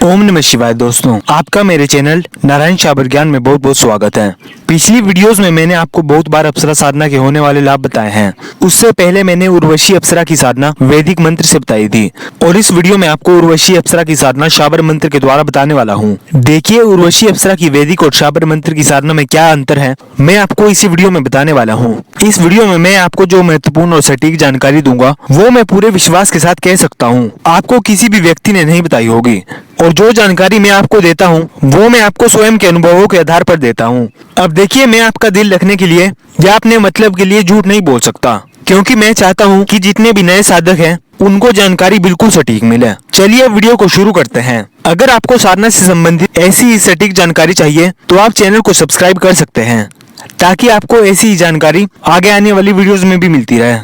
ओम नमः शिवाय। दोस्तों, आपका मेरे चैनल नारायण शाबर ज्ञान में बहुत बहुत स्वागत है। पिछली वीडियोस में मैंने आपको बहुत बार अप्सरा साधना के होने वाले लाभ बताए हैं। उससे पहले मैंने उर्वशी अप्सरा की साधना वैदिक मंत्र से बताई थी और इस वीडियो में आपको उर्वशी अप्सरा की साधना शाबर मंत्र के द्वारा बताने वाला हूँ। देखिए, उर्वशी अप्सरा की वैदिक और शाबर मंत्र की साधना में क्या अंतर है, मैं आपको इसी वीडियो में बताने वाला हूँ। इस वीडियो में मैं आपको जो महत्वपूर्ण और सटीक जानकारी दूंगा वो मैं पूरे विश्वास के साथ कह सकता हूँ आपको किसी भी व्यक्ति ने नहीं बताई होगी, और जो जानकारी मैं आपको देता हूँ वो मैं आपको स्वयं के अनुभवों के आधार पर देता हूँ। अब देखिए, मैं आपका दिल रखने के लिए या अपने मतलब के लिए झूठ नहीं बोल सकता, क्योंकि मैं चाहता हूँ कि जितने भी नए साधक हैं उनको जानकारी बिल्कुल सटीक मिले। चलिए वीडियो को शुरू करते हैं। अगर आपको साधना से संबंधित ऐसी ही सटीक जानकारी चाहिए तो आप चैनल को सब्सक्राइब कर सकते हैं, ताकि आपको ऐसी ही जानकारी आगे आने वाली वीडियोस में भी मिलती रहे।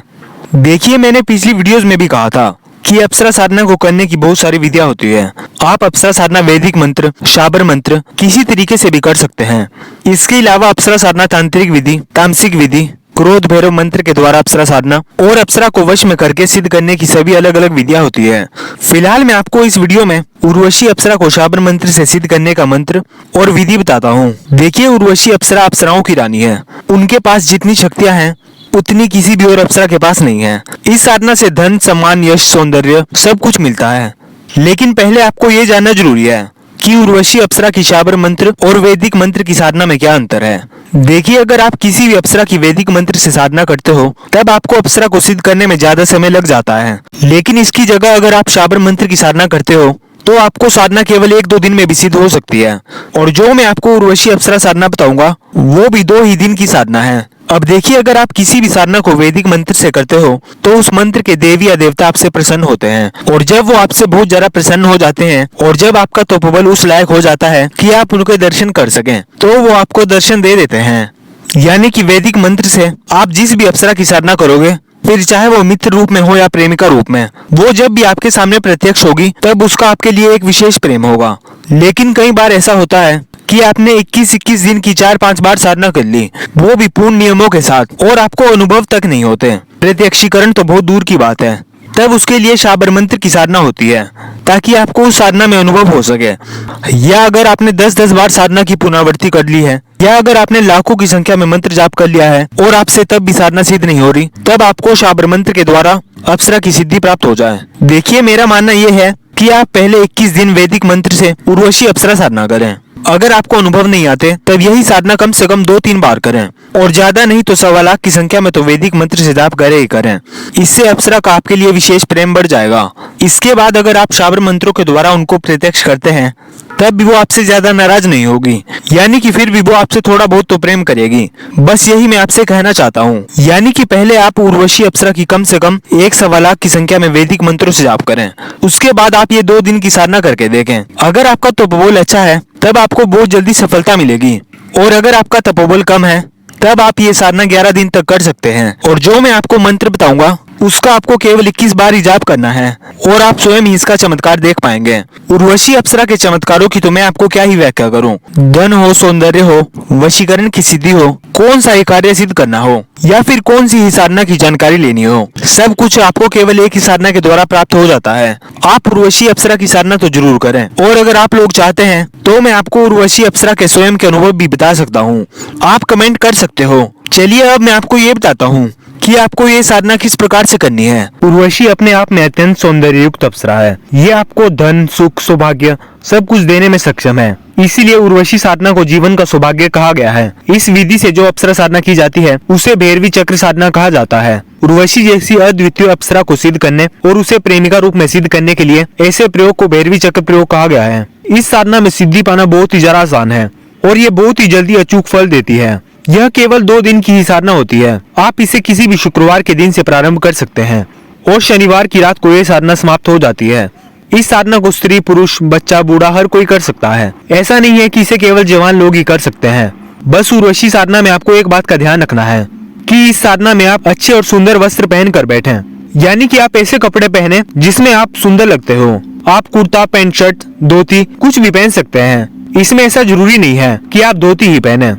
देखिए, मैंने पिछली वीडियोस में भी कहा था कि अप्सरा साधना को करने की बहुत सारी विधियां होती है। आप अप्सरा साधना वैदिक मंत्र, शाबर मंत्र किसी तरीके से भी कर सकते हैं। इसके अलावा अप्सरा साधना तांत्रिक विधि, तामसिक विधि, क्रोध भैरव मंत्र के द्वारा अप्सरा साधना और अप्सरा को वश में करके सिद्ध करने की सभी अलग अलग विधियां होती है। फिलहाल मैं आपको इस वीडियो में उर्वशी अप्सरा को शाबर मंत्र से सिद्ध करने का मंत्र और विधि बताता हूँ। देखिए, उर्वशी अप्सरा अप्सराओं की रानी है। उनके पास जितनी शक्तियां हैं उतनी किसी भी और अप्सरा के पास नहीं है। इस साधना से धन, सम्मान, यश, सौंदर्य सब कुछ मिलता है। लेकिन पहले आपको ये जानना जरूरी है कि उर्वशी अप्सरा की शाबर मंत्र और वैदिक मंत्र की साधना में क्या अंतर है। देखिए, अगर आप किसी भी अप्सरा की वैदिक मंत्र से साधना करते हो तब आपको अप्सरा को सिद्ध करने में ज्यादा समय लग जाता है। लेकिन इसकी जगह अगर आप शाबर मंत्र की साधना करते हो तो आपको साधना केवल 1-2 दिन में भी सिद्ध हो सकती है। और जो मैं आपको उर्वशी अप्सरा साधना बताऊंगा वो भी 2 ही दिन की साधना है। अब देखिए, अगर आप किसी भी साधना को वैदिक मंत्र से करते हो तो उस मंत्र के देवी या देवता आपसे प्रसन्न होते हैं, और जब वो आपसे बहुत ज्यादा प्रसन्न हो जाते हैं और जब आपका तपोबल उस लायक हो जाता है कि आप उनके दर्शन कर सकें तो वो आपको दर्शन दे देते हैं। यानी कि वैदिक मंत्र से आप जिस भी अप्सरा की साधना करोगे, फिर चाहे वो मित्र रूप में हो या प्रेमिका रूप में, वो जब भी आपके सामने प्रत्यक्ष होगी तब उसका आपके लिए एक विशेष प्रेम होगा। लेकिन कई बार ऐसा होता है कि आपने 21-21 दिन की 4-5 बार साधना कर ली, वो भी पूर्ण नियमों के साथ, और आपको अनुभव तक नहीं होते, प्रत्यक्षीकरण तो बहुत दूर की बात है। तब उसके लिए शाबर मंत्र की साधना होती है, ताकि आपको उस साधना में अनुभव हो सके। या अगर आपने 10-10 बार साधना की पुनरावृत्ति कर ली है, या अगर आपने लाखों की संख्या में मंत्र जाप कर लिया है और आपसे तब भी साधना सिद्ध नहीं हो रही, तब आपको शाबर मंत्र के द्वारा अप्सरा की सिद्धि प्राप्त हो जाए। देखिए, मेरा मानना यह है कि आप पहले 21 दिन वैदिक मंत्र से उर्वशी अप्सरा साधना करें। अगर आपको अनुभव नहीं आते तब यही साधना कम से कम 2-3 बार करें, और ज्यादा नहीं तो 1.25 लाख की संख्या में तो वैदिक मंत्र से जाप करे ही करें। इससे अप्सरा का आपके लिए विशेष प्रेम बढ़ जाएगा। इसके बाद अगर आप शाबर मंत्रों के द्वारा उनको प्रत्यक्ष करते हैं तब भी वो आपसे ज्यादा नाराज नहीं होगी, यानी कि फिर भी वो आपसे थोड़ा बहुत तो प्रेम करेगी। बस यही मैं आपसे कहना चाहता हूँ। यानी कि पहले आप उर्वशी अप्सरा की कम से कम 1.25 लाख की संख्या में वैदिक मंत्रों से जाप करें। उसके बाद आप ये 2 दिन की साधना करके देखें। अगर आपका तपोबल अच्छा है तब आपको बहुत जल्दी सफलता मिलेगी, और अगर आपका तपोबल कम है तब आप ये साधना 11 दिन तक कर सकते हैं। और जो मैं आपको मंत्र बताऊंगा उसका आपको केवल 21 बार ही जाप करना है, और आप स्वयं ही इसका चमत्कार देख पाएंगे। उर्वशी अप्सरा के चमत्कारों की तो मैं आपको क्या ही व्याख्या करूं। धन हो, सौंदर्य हो, वशीकरण की सिद्धि हो, कौन सा ही कार्य सिद्ध करना हो, या फिर कौन सी ही साधना की जानकारी लेनी हो, सब कुछ आपको केवल एक ही साधना के द्वारा प्राप्त हो जाता है। आप उर्वशी अप्सरा की साधना तो जरूर करें, और अगर आप लोग चाहते हैं तो मैं आपको उर्वशी अप्सरा के स्वयं के अनुभव भी बता सकता हूँ। आप कमेंट कर सकते हो। चलिए, अब मैं आपको ये बताता हूँ कि आपको ये साधना किस प्रकार से करनी है। उर्वशी अपने आप में अत्यंत सौंदर्य युक्त अप्सरा है। ये आपको धन, सुख, सौभाग्य सब कुछ देने में सक्षम है। इसीलिए उर्वशी साधना को जीवन का सौभाग्य कहा गया है। इस विधि से जो अप्सरा साधना की जाती है उसे भैरवी चक्र साधना कहा जाता है। उर्वशी जैसी अद्वितीय अप्सरा को सिद्ध करने और उसे प्रेमिका रूप में सिद्ध करने के लिए ऐसे प्रयोग को भैरवी चक्र प्रयोग कहा गया है। इस साधना में सिद्धि पाना बहुत ही ज्यादा आसान है, और ये बहुत ही जल्दी अचूक फल देती है। यह केवल 2 दिन की ही साधना होती है। आप इसे किसी भी शुक्रवार के दिन से प्रारंभ कर सकते हैं, और शनिवार की रात को यह साधना समाप्त हो जाती है। इस साधना को स्त्री, पुरुष, बच्चा, बूढ़ा हर कोई कर सकता है। ऐसा नहीं है कि इसे केवल जवान लोग ही कर सकते हैं। बस उर्वशी साधना में आपको एक बात का ध्यान रखना है कि इस साधना में आप अच्छे और सुंदर वस्त्र पहन कर बैठें। यानी कि आप ऐसे कपड़े पहने जिसमें आप सुंदर लगते हो। आप कुर्ता, पैंट, शर्ट, धोती कुछ भी पहन सकते हैं। इसमें ऐसा जरूरी नहीं है कि आप धोती ही पहने।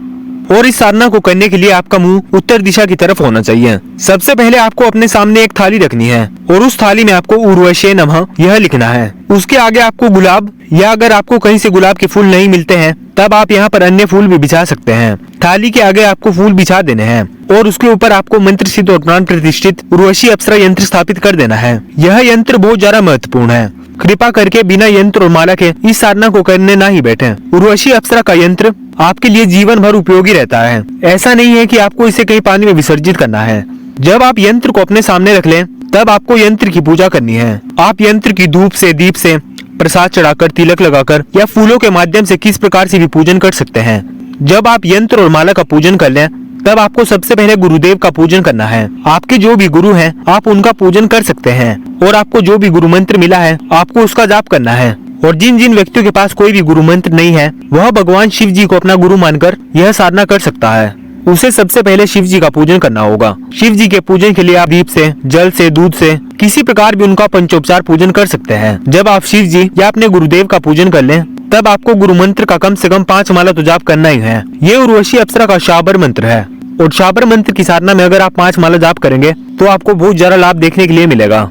और इस साधना को करने के लिए आपका मुंह उत्तर दिशा की तरफ होना चाहिए। सबसे पहले आपको अपने सामने एक थाली रखनी है और उस थाली में आपको उर्वशी नमः यह लिखना है। उसके आगे आपको गुलाब, या अगर आपको कहीं से गुलाब के फूल नहीं मिलते हैं तब आप यहाँ पर अन्य फूल भी बिछा सकते हैं। थाली के आगे आपको फूल बिछा देने हैं और उसके ऊपर आपको मंत्र सिद्ध और प्राण प्रतिष्ठित उर्वशी अप्सरा यंत्र स्थापित कर देना है। यह यंत्र बहुत ज्यादा महत्वपूर्ण है। कृपा करके बिना यंत्र और माला के इस साधना को करने ना ही बैठें। उर्वशी अप्सरा का यंत्र आपके लिए जीवन भर उपयोगी रहता है। ऐसा नहीं है कि आपको इसे कहीं पानी में विसर्जित करना है। जब आप यंत्र को अपने सामने रख लें तब आपको यंत्र की पूजा करनी है। आप यंत्र की धूप से, दीप से, प्रसाद चढ़ाकर, तिलक लगाकर या फूलों के माध्यम से किस प्रकार से भी पूजन कर सकते हैं। जब आप यंत्र और माला का पूजन कर लें तब आपको सबसे पहले गुरुदेव का पूजन करना है। आपके जो भी गुरु हैं आप उनका पूजन कर सकते हैं और आपको जो भी गुरु मंत्र मिला है आपको उसका जाप करना है। और जिन जिन व्यक्तियों के पास कोई भी गुरु मंत्र नहीं है वह भगवान शिव जी को अपना गुरु मानकर यह साधना कर सकता है। उसे सबसे पहले शिव जी का पूजन करना होगा। शिव जी के पूजन के लिए आप दीप से, जल से, दूध से, किसी प्रकार भी उनका पंचोपचार पूजन कर सकते हैं। जब आप शिव जी या अपने गुरुदेव का पूजन कर लें तब आपको गुरु मंत्र का कम से कम 5 माला तो जाप करना ही है। ये उर्वशी अप्सरा का शाबर मंत्र है और शाबर मंत्र की साधना में अगर आप 5 माला जाप करेंगे तो आपको बहुत ज्यादा लाभ देखने के लिए मिलेगा।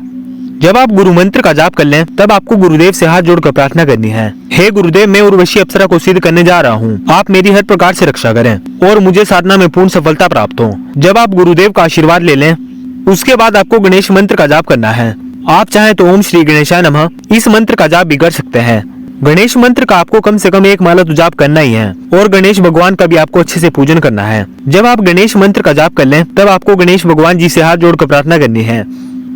जब आप गुरु मंत्र का जाप कर लें तब आपको गुरुदेव से हाथ जोड़कर प्रार्थना करनी है। हे गुरुदेव, मैं उर्वशी अप्सरा को सिद्ध करने जा रहा हूँ। आप मेरी हर प्रकार से रक्षा करें और मुझे साधना में पूर्ण सफलता प्राप्त हो। जब आप गुरुदेव का आशीर्वाद ले लें उसके बाद आपको गणेश मंत्र का जाप करना है। आप चाहे तो ओम श्री गणेशाय नमः इस मंत्र का जाप भी कर सकते हैं। गणेश मंत्र का आपको कम से कम 1 माला तो जाप करना ही है और गणेश भगवान का भी आपको अच्छे से पूजन करना है। जब आप गणेश मंत्र का जाप कर लें तब आपको गणेश भगवान जी से हाथ जोड़कर प्रार्थना करनी है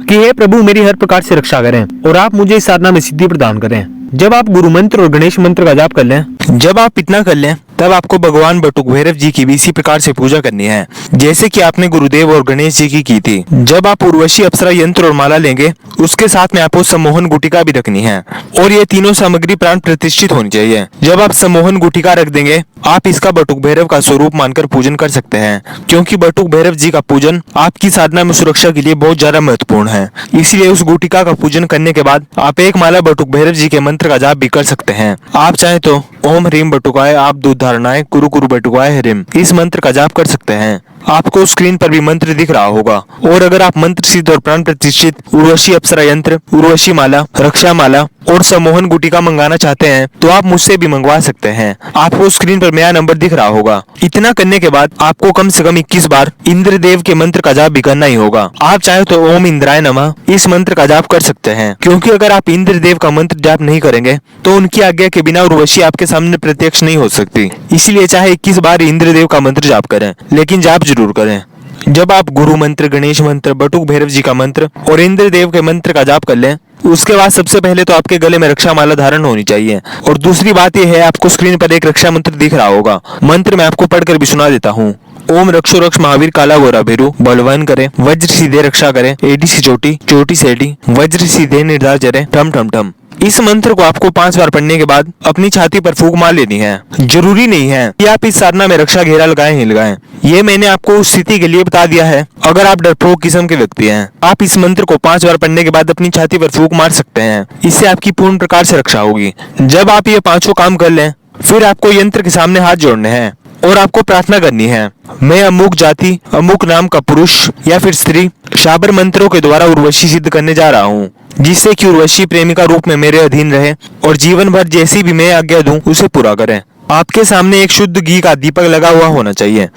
कि हे प्रभु, मेरी हर प्रकार से रक्षा करें और आप मुझे इस साधना में सिद्धि प्रदान करें। जब आप गुरु मंत्र और गणेश मंत्र का जाप कर लें, जब आप इतना कर लें तब आपको भगवान बटुक भैरव जी की भी इसी प्रकार से पूजा करनी है जैसे कि आपने गुरुदेव और गणेश जी की थी। जब आप उर्वशी अप्सरा यंत्र और माला लेंगे उसके साथ में आपको सम्मोहन गुटिका भी रखनी है और ये तीनों सामग्री प्राण प्रतिष्ठित होनी चाहिए। जब आप सम्मोहन गुटिका रख देंगे आप इसका बटुक भैरव का स्वरूप मानकर पूजन कर सकते हैं, क्योंकि बटुक भैरव जी का पूजन आपकी साधना में सुरक्षा के लिए बहुत ज्यादा महत्वपूर्ण है। इसलिए उस गुटिका का पूजन करने के बाद आप 1 माला बटुक भैरव जी के मंत्र का जाप भी कर सकते हैं। आप चाहे तो ओम ह्रीम बटुकाय आप दूध धारणाय कुरु कुरु बटुकाय ह्रीम इस मंत्र का जाप कर सकते हैं। आपको स्क्रीन पर भी मंत्र दिख रहा होगा। और अगर आप मंत्र सिद्ध और प्राण प्रतिष्ठित उर्वशी अप्सरा यंत्र, उर्वशी माला, रक्षा माला और सम्मोहन गुटिका मंगाना चाहते हैं तो आप मुझसे भी मंगवा सकते हैं। आपको स्क्रीन पर मेरा नंबर दिख रहा होगा। इतना करने के बाद आपको कम से कम 21 बार इंद्रदेव के मंत्र का जाप भी करना ही होगा। आप चाहे तो ओम इंद्राय नमः इस मंत्र का जाप कर सकते हैं, क्योंकि अगर आप इंद्रदेव का मंत्र जाप नहीं करेंगे तो उनकी आज्ञा के बिना उर्वशी आपके सामने प्रत्यक्ष नहीं हो सकती। इसलिए चाहे 21 बार इंद्रदेव का मंत्र जाप करें, लेकिन जाप जरूर करें। जब आप गुरु मंत्र, गणेश मंत्र, बटुक भैरव जी का मंत्र और इंद्रदेव के मंत्र का जाप कर लें उसके बाद सबसे पहले तो आपके गले में रक्षा माला धारण होनी चाहिए। और दूसरी बात यह है, आपको स्क्रीन पर एक रक्षा मंत्र दिख रहा होगा। मंत्र मैं आपको पढ़कर भी सुना देता हूँ। ओम रक्षो रक्ष महावीर काला गोरा भैरू बलवान करे, वज्र सीधे रक्षा करे, एडी सी चोटी, चोटी से एडी, वज्र सीधे निर्धार जरे, ठम ठम ठम। इस मंत्र को आपको 5 बार पढ़ने के बाद अपनी छाती पर फूंक मार लेनी है। जरूरी नहीं है कि आप इस साधना में रक्षा घेरा लगाएं ही लगाएं। ये मैंने आपको उस स्थिति के लिए बता दिया है अगर आप डरपोक किस्म के व्यक्ति हैं। आप इस मंत्र को 5 बार पढ़ने के बाद अपनी छाती पर फूंक मार सकते हैं। इससे आपकी पूर्ण प्रकार से रक्षा होगी। जब आप ये 5 काम कर लें फिर आपको यंत्र के सामने हाथ जोड़ने हैं और आपको प्रार्थना करनी है, मैं अमुक जाति, अमुक नाम का पुरुष या फिर स्त्री शाबर मंत्रों के द्वारा उर्वशी सिद्ध करने जा रहा हूँ, जिससे कि उर्वशी प्रेमिका रूप में मेरे अधीन रहे और जीवन भर जैसी भी मैं आज्ञा दूं उसे पूरा करें। आपके सामने एक शुद्ध घी का दीपक लगा हुआ होना चाहिए।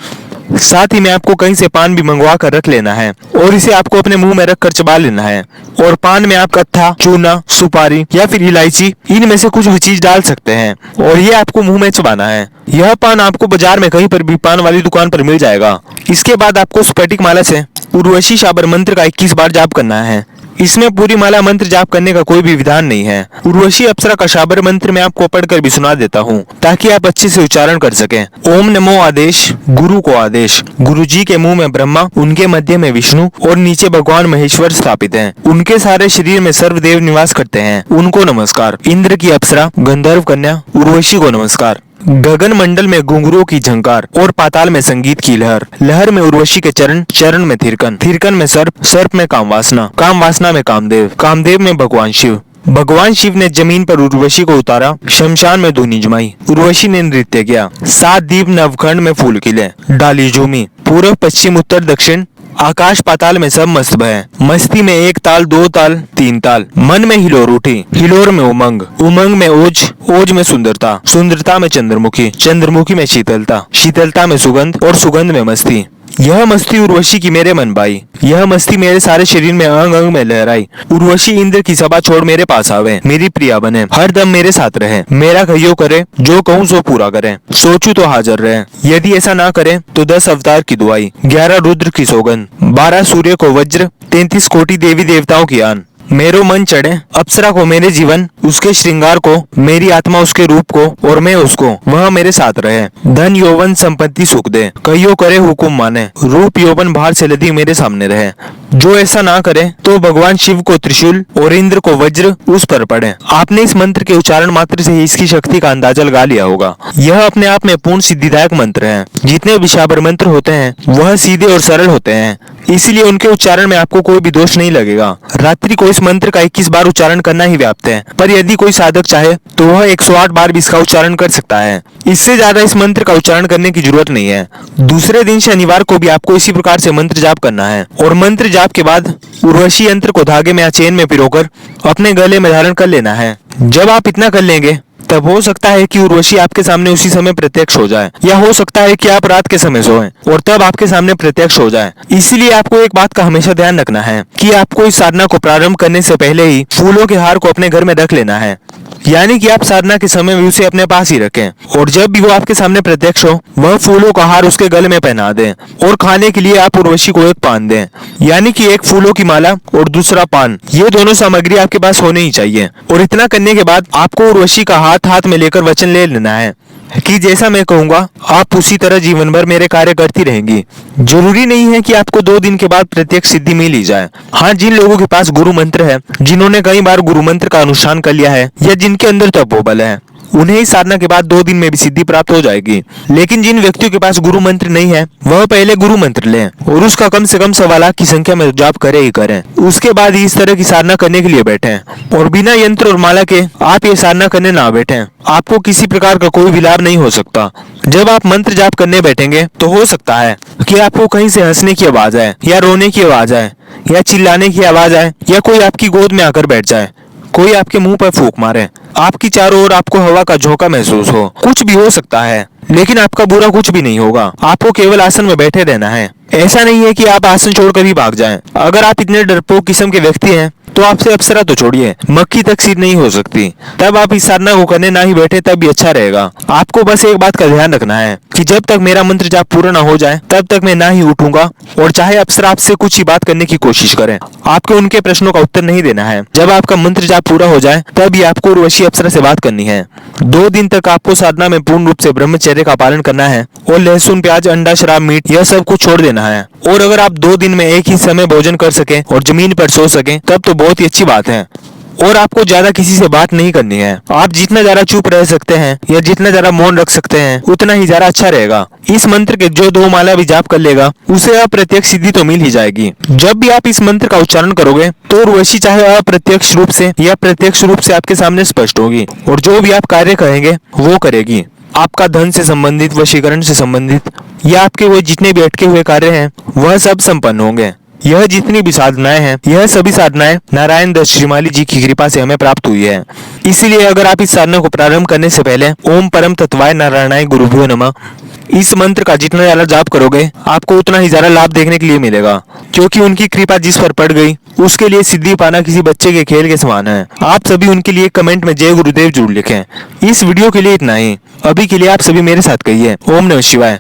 साथ ही में आपको कहीं से पान भी मंगवा कर रख लेना है और इसे आपको अपने मुंह में रखकर चबा लेना है। और पान में आप कत्था, चूना, सुपारी या फिर इलायची इनमें से कुछ भी चीज डाल सकते हैं और ये आपको मुंह में चबाना है। यह पान आपको बाजार में कहीं पर भी पान वाली दुकान पर मिल जाएगा। इसके बाद आपको स्फटिक माला से उर्वशी शाबर मंत्र का 21 बार जाप करना है। इसमें पूरी माला मंत्र जाप करने का कोई भी विधान नहीं है। उर्वशी अप्सरा का शाबर मंत्र मैं आपको पढ़कर भी सुना देता हूँ ताकि आप अच्छे से उच्चारण कर सकें। ओम नमो आदेश, गुरु को आदेश। गुरु जी के मुंह में ब्रह्मा, उनके मध्य में विष्णु और नीचे भगवान महेश्वर स्थापित हैं। उनके सारे शरीर में सर्वदेव निवास करते हैं, उनको नमस्कार। इंद्र की अप्सरा, गंधर्व कन्या उर्वशी को नमस्कार। गगन मंडल में घुंघरूओं की झंकार और पाताल में संगीत की लहर, लहर में उर्वशी के चरण, चरण में थिरकन, थिरकन में सर्प, सर्प में कामवासना, कामवासना में कामदेव, कामदेव में भगवान शिव, भगवान शिव ने जमीन पर उर्वशी को उतारा, शमशान में धुनी जमाई, उर्वशी ने नृत्य किया, 7 दीप नवखंड में फूल खिले, डाली झूमी, पूर्व पश्चिम उत्तर दक्षिण आकाश पाताल में सब मस्त भय, मस्ती में 1 ताल 2 ताल 3 ताल, मन में हिलोर उठी, हिलोर में उमंग, उमंग में ओज, ओज में सुंदरता, सुंदरता में चंद्रमुखी, चंद्रमुखी में शीतलता, शीतलता में सुगंध और सुगंध में मस्ती। यह मस्ती उर्वशी की मेरे मन भाई, यह मस्ती मेरे सारे शरीर में अंग अंग में लहराई। उर्वशी इंद्र की सभा छोड़ मेरे पास आवे, मेरी प्रिया बने, हर दम मेरे साथ रहे, मेरा कहियो करे, जो कहूँ सो पूरा करे, सोचू तो हाजिर रहे, यदि ऐसा ना करे तो 10 अवतार की दुआई, 11 रुद्र की सौगंध, 12 सूर्य को वज्र, 33 कोटि देवी देवताओं की आन। मेरो मन चढ़े अप्सरा को मेरे जीवन, उसके श्रृंगार को, मेरी आत्मा उसके रूप को और मैं उसको, वह मेरे साथ रहे, धन यौवन संपत्ति सुख दे, कहियो करे हुकुम माने, रूप यौवन बाहर से लदी मेरे सामने रहे। जो ऐसा ना करे तो भगवान शिव को त्रिशूल और इंद्र को वज्र उस पर पड़े। आपने इस मंत्र के उच्चारण मात्र से ही इसकी शक्ति का अंदाजा लगा लिया होगा। यह अपने आप में पूर्ण सिद्धिदायक मंत्र है। जितने विषावर मंत्र होते हैं वह सीधे और सरल होते हैं, इसीलिए उनके उच्चारण में आपको कोई भी दोष नहीं लगेगा। रात्रि को इस मंत्र का 21 बार उच्चारण करना ही व्याप्त है, पर यदि कोई साधक चाहे तो वह 108 बार भी इसका उच्चारण कर सकता है। इससे ज्यादा इस मंत्र का उच्चारण करने की जरूरत नहीं है। दूसरे दिन शनिवार को भी आपको इसी प्रकार से मंत्र जाप करना है और मंत्र जाप के बाद उर्वशी यंत्र को धागे में या चेन में पिरोकर अपने गले में धारण कर लेना है। जब आप इतना कर लेंगे तब हो सकता है कि उर्वशी आपके सामने उसी समय प्रत्यक्ष हो जाए, या हो सकता है कि आप रात के समय सोएं और तब आपके सामने प्रत्यक्ष हो जाए। इसीलिए आपको एक बात का हमेशा ध्यान रखना है कि आपको इस साधना को प्रारंभ करने से पहले ही फूलों के हार को अपने घर में रख लेना है, यानी कि आप साधना के समय भी उसे अपने पास ही रखें और जब भी वो आपके सामने प्रत्यक्ष हो वह फूलों का हार उसके गले में पहना दें। और खाने के लिए आप उर्वशी को एक पान दें, यानी कि एक फूलों की माला और दूसरा पान, ये दोनों सामग्री आपके पास होनी ही चाहिए। और इतना करने के बाद आपको उर्वशी का हाथ हाथ में लेकर वचन ले लेना है कि जैसा मैं कहूंगा आप उसी तरह जीवन भर मेरे कार्य करती रहेंगी। जरूरी नहीं है कि आपको 2 दिन के बाद प्रत्यक्ष सिद्धि मिल ही जाए। हाँ, जिन लोगों के पास गुरु मंत्र है, जिन्होंने कई बार गुरु मंत्र का अनुष्ठान कर लिया है या जिनके अंदर तपोबल है, उन्हें इस साधना के बाद 2 दिन में भी सिद्धि प्राप्त हो जाएगी। लेकिन जिन व्यक्तियों के पास गुरु मंत्र नहीं है वह पहले गुरु मंत्र लें और उसका कम से कम 1.25 लाख की संख्या में जाप करे ही करें। उसके बाद ही इस तरह की साधना करने के लिए बैठें और बिना यंत्र और माला के आप ये साधना करने ना बैठें। आपको किसी प्रकार का कोई भी लाभ नहीं हो सकता। जब आप मंत्र जाप करने बैठेंगे तो हो सकता है कि आपको कहीं से हंसने की आवाज आए या रोने की आवाज आए या चिल्लाने की आवाज आए या कोई आपकी गोद में आकर बैठ जाए, कोई आपके मुंह पर फूंक मारे, आपकी चारों ओर आपको हवा का झोंका महसूस हो, कुछ भी हो सकता है। लेकिन आपका बुरा कुछ भी नहीं होगा। आपको केवल आसन में बैठे रहना है। ऐसा नहीं है कि आप आसन छोड़कर ही भाग जाएं। अगर आप इतने डरपोक किस्म के व्यक्ति हैं तो आपसे अप्सरा तो छोड़िए, मक्खी तक सिर नहीं हो सकती। तब आप इस साधना को करने ना ही बैठे तब भी अच्छा रहेगा। आपको बस एक बात का ध्यान रखना है कि जब तक मेरा मंत्र जाप पूरा ना हो जाए तब तक मैं ना ही उठूंगा, और चाहे अप्सरा आपसे कुछ ही बात करने की कोशिश करें, आपको उनके प्रश्नों का उत्तर नहीं देना है। जब आपका मंत्र जाप पूरा हो जाए तब ही आपको उर्वशी अप्सरा से बात करनी है। 2 दिन तक आपको साधना में पूर्ण रूप से ब्रह्मचर्य का पालन करना है और लहसुन प्याज अंडा शराब मीट यह सब कुछ छोड़ देना है। और अगर आप 2 दिन में एक ही समय भोजन कर सकें और जमीन पर सो सकें तब तो बहुत ही अच्छी बात है। और आपको ज्यादा किसी से बात नहीं करनी है। आप जितना ज्यादा चुप रह सकते हैं या जितना ज्यादा मौन रख सकते हैं उतना ही ज्यादा अच्छा रहेगा। इस मंत्र के जो 2 माला भी जाप कर लेगा उसे अप्रत्यक्ष सिद्धि तो मिल ही जाएगी। जब भी आप इस मंत्र का उच्चारण करोगे तो उर्वशी चाहे अप्रत्यक्ष रूप से या प्रत्यक्ष रूप से आपके सामने स्पष्ट होगी और जो भी आप कार्य करेंगे वो करेगी। आपका धन से संबंधित, वशीकरण से संबंधित या आपके वो जितने भी अटके हुए कार्य हैं वह सब संपन्न होंगे। यह जितनी भी साधनाएं हैं यह सभी साधनाएं नारायण दत्त श्रीमाली जी की कृपा से हमें प्राप्त हुई है। इसलिए अगर आप इस साधना को प्रारंभ करने से पहले ओम परम तत्वाय नारायणाय गुरुभ्यो नमः इस मंत्र का जितना ज्यादा जाप करोगे आपको उतना ही ज्यादा लाभ देखने के लिए मिलेगा, क्योंकि उनकी कृपा जिस पर पड़ गई उसके लिए सिद्धि पाना किसी बच्चे के खेल के समान है। आप सभी उनके लिए कमेंट में जय गुरुदेव जरूर लिखें। इस वीडियो के लिए इतना ही। अभी के लिए आप सभी मेरे साथ कहिए ओम नमः शिवाय।